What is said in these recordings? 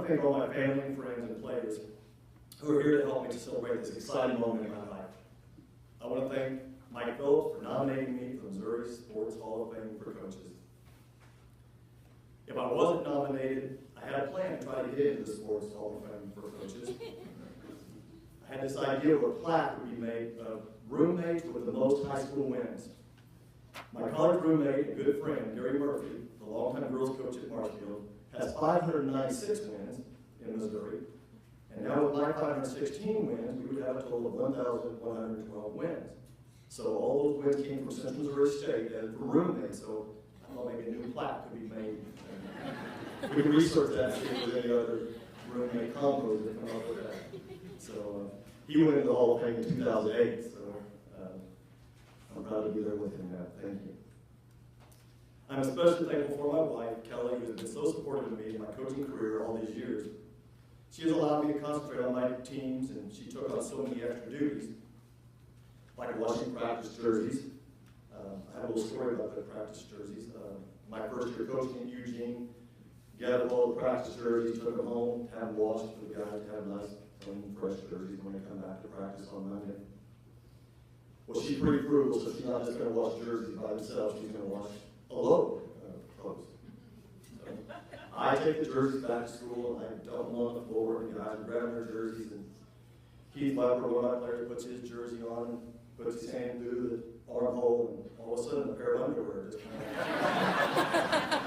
want to thank all my family and friends and players who are here to help me to celebrate this exciting moment in my life. I want to thank Mike Phillips for nominating me for the Missouri Sports Hall of Fame for coaches. If I wasn't nominated, I had a plan to try to get into the Sports Hall of Fame for coaches. I had this idea of a plaque would be made of roommates with the most high school wins. My college roommate and good friend, Gary Murphy, the longtime girls coach at Marshfield, has 596 wins in Missouri. And now with my 516 wins, we would have a total of 1,112 wins. So all those wins came from Central Missouri State and from roommates. So I thought maybe a new plaque could be made. We can research that and see if there's any other roommate combos that come up with that. So he went into the Hall of Fame in 2008. So I'm proud to be there with him now. Thank you. I'm especially thankful for my wife, Kelly, who has been so supportive of me in my coaching career all these years. She has allowed me to concentrate on my teams, and she took on so many extra duties, like washing practice jerseys. I have a little story about the practice jerseys. My first year coaching at Eugene, gathered all the practice jerseys, took them home, had them washed for the guys to have nice, clean, fresh jerseys when they come back to practice on Monday. Well, she's pretty frugal, so she's not just going to wash jerseys by herself, she's going to wash a load of clothes. So I take the jerseys back to school, and I dump them on the floor, and guys are grabbing their jerseys, and Keith Viper, one of my players, puts his jersey on, and puts his hand through the armhole, and all of a sudden a pair of underwear just kind of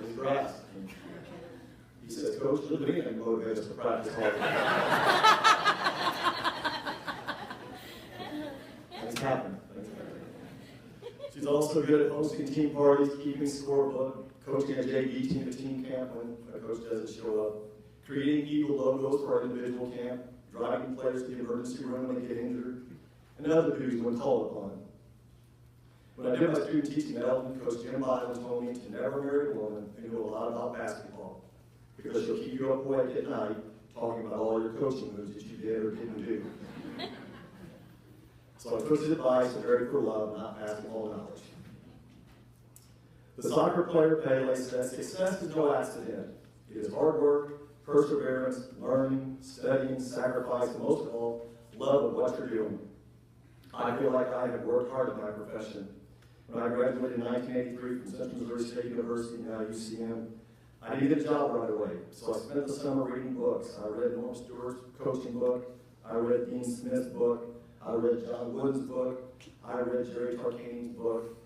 there's grass. And he says, Coach, look at me, and motivate us to practice all the time. Things happen. She's also good at hosting team parties, keeping scorebook, coaching a JV team to team camp when a coach doesn't show up, creating Eagle logos for our individual camp, driving players to the emergency room when they get injured, and other duties when called upon. When I did my student teaching at Elton, Coach Jim Byron told me to never marry a woman who knew a lot about basketball, because she'll keep you up awake at night talking about all your coaching moves that you did or didn't do. So I took his advice and married for love, not basketball knowledge. The soccer player Pele said, success is no accident. It is hard work, perseverance, learning, studying, sacrifice, and most of all, love of what you're doing. I feel like I have worked hard in my profession. When I graduated in 1983 from Central Missouri State University, now UCM, I needed a job right away. So I spent the summer reading books. I read Norm Stewart's coaching book. I read Dean Smith's book. I read John Wooden's book. I read Jerry Tarkanian's book.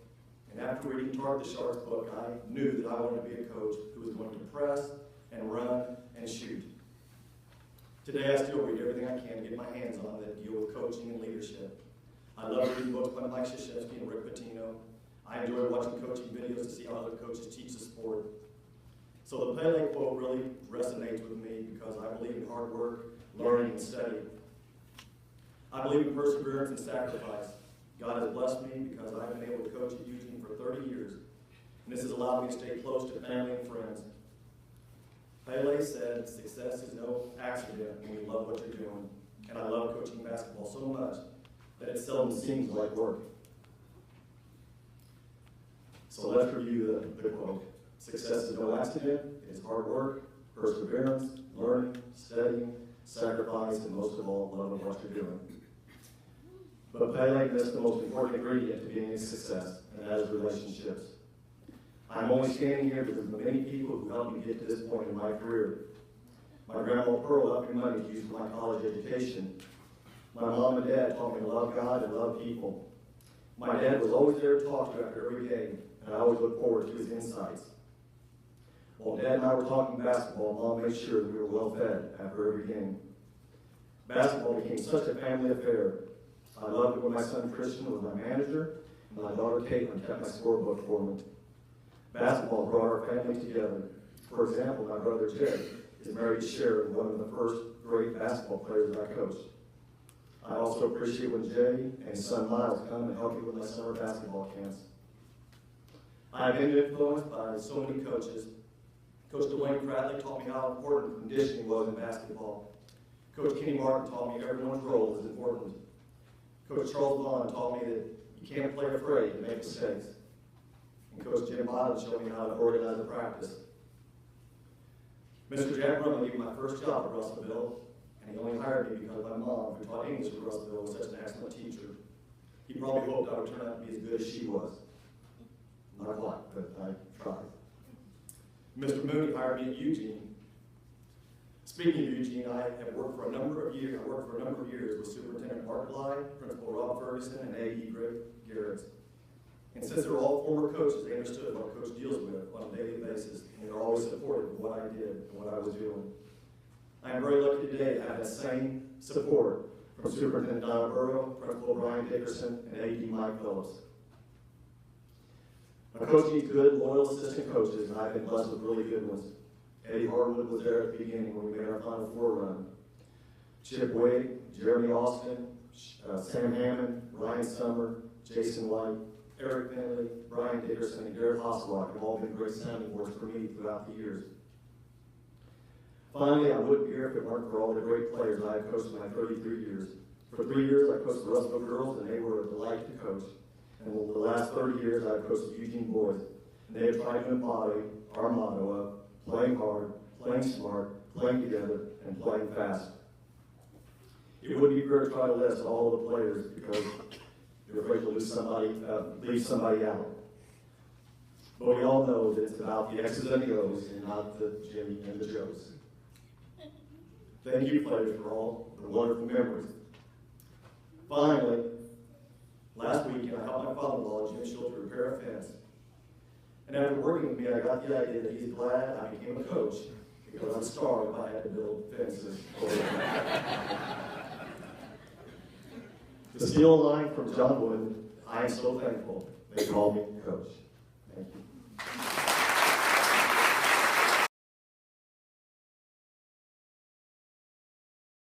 And after reading Tark the Shark's book, I knew that I wanted to be a coach who was going to press and run and shoot. Today, I still read everything I can to get my hands on that deal with coaching and leadership. I love reading books by Mike Krzyzewski and Rick Pitino. I enjoy watching coaching videos to see how other coaches teach the sport. So the Pele quote really resonates with me because I believe in hard work, learning, and studying. I believe in perseverance and sacrifice. God has blessed me because I've been able to coach at Eugene for 30 years, and this has allowed me to stay close to family and friends. Pele said, success is no accident when you love what you're doing, and I love coaching basketball so much that it seldom seems like work. So let's review the quote. Success is no accident, it's hard work, perseverance, learning, studying, sacrifice, and most of all, love of what you're doing. But Pele missed the most important ingredient to being a success, and that is relationships. I'm only standing here because of the many people who helped me get to this point in my career. My grandma Pearl left me money to use for my college education. My mom and dad taught me to love God and love people. My dad was always there to talk to after every game, and I always looked forward to his insights. While Dad and I were talking basketball, Mom made sure that we were well fed after every game. Basketball became such a family affair. I loved it when my son Christian was my manager, and my daughter Caitlin kept my scorebook for me. Basketball brought our family together. For example, my brother Jay is married to Sharon, one of the first great basketball players that I coached. I also appreciate when Jay and his son Miles come and help me with my summer basketball camps. I have been influenced by so many coaches. Coach Dwayne Bradley taught me how important conditioning was in basketball. Coach Kenny Martin taught me everyone's role is important. Coach Charles Vaughn taught me that you can't play afraid to make mistakes. And Coach Jim Byron showed me how to organize a practice. Mr. Jack Brumley gave me my first job at Russellville, and he only hired me because my mom, who taught English at Russellville, was such an excellent teacher. He probably hoped I would turn out to be as good as she was. Not quite, but I tried. Mr. Mooney hired me at Eugene. Speaking of Eugene, I have worked for a number of years. I worked for a number of years with Superintendent Mark Bly, Principal Rob Ferguson, and AE Greg Garrett. And since they're all former coaches, they understood what a coach deals with on a daily basis, and they're always supportive of what I did and what I was doing. I am very lucky today to have that same support from Superintendent Donna Burrow, Principal Brian Dickerson, and AD Mike Phillips. My coach needs good, loyal assistant coaches, and I've been blessed with really good ones. Eddie Harwood was there at the beginning when we made our Final Four run. Chip Wade, Jeremy Austin, Sam Hammond, Ryan Summer, Jason White, Eric Finley, Brian Dickerson, and Garrett Hasselrock have all been great sounding boards for me throughout the years. Finally, I wouldn't be here if it weren't for all the great players I have coached in my 33 years. For 3 years, I coached the Russellville girls, and they were a delight to coach. And over the last 30 years, I've coached the Eugene boys, and they have tried to embody our motto of playing hard, playing smart, playing together, and playing fast. It would be fair to try to list all of the players because you're afraid to leave somebody out. But we all know that it's about the X's and the O's and not the Jimmy and the Joes. Thank you, players, for all the wonderful memories. Finally, last weekend I helped my father-in-law, Jim Schultz, repair a fence. And after working with me, I got the idea that he's glad I became a coach because I'm starved if I had to build fences. To steal a line from John Wooden, I am so thankful they call me Coach. Thank you.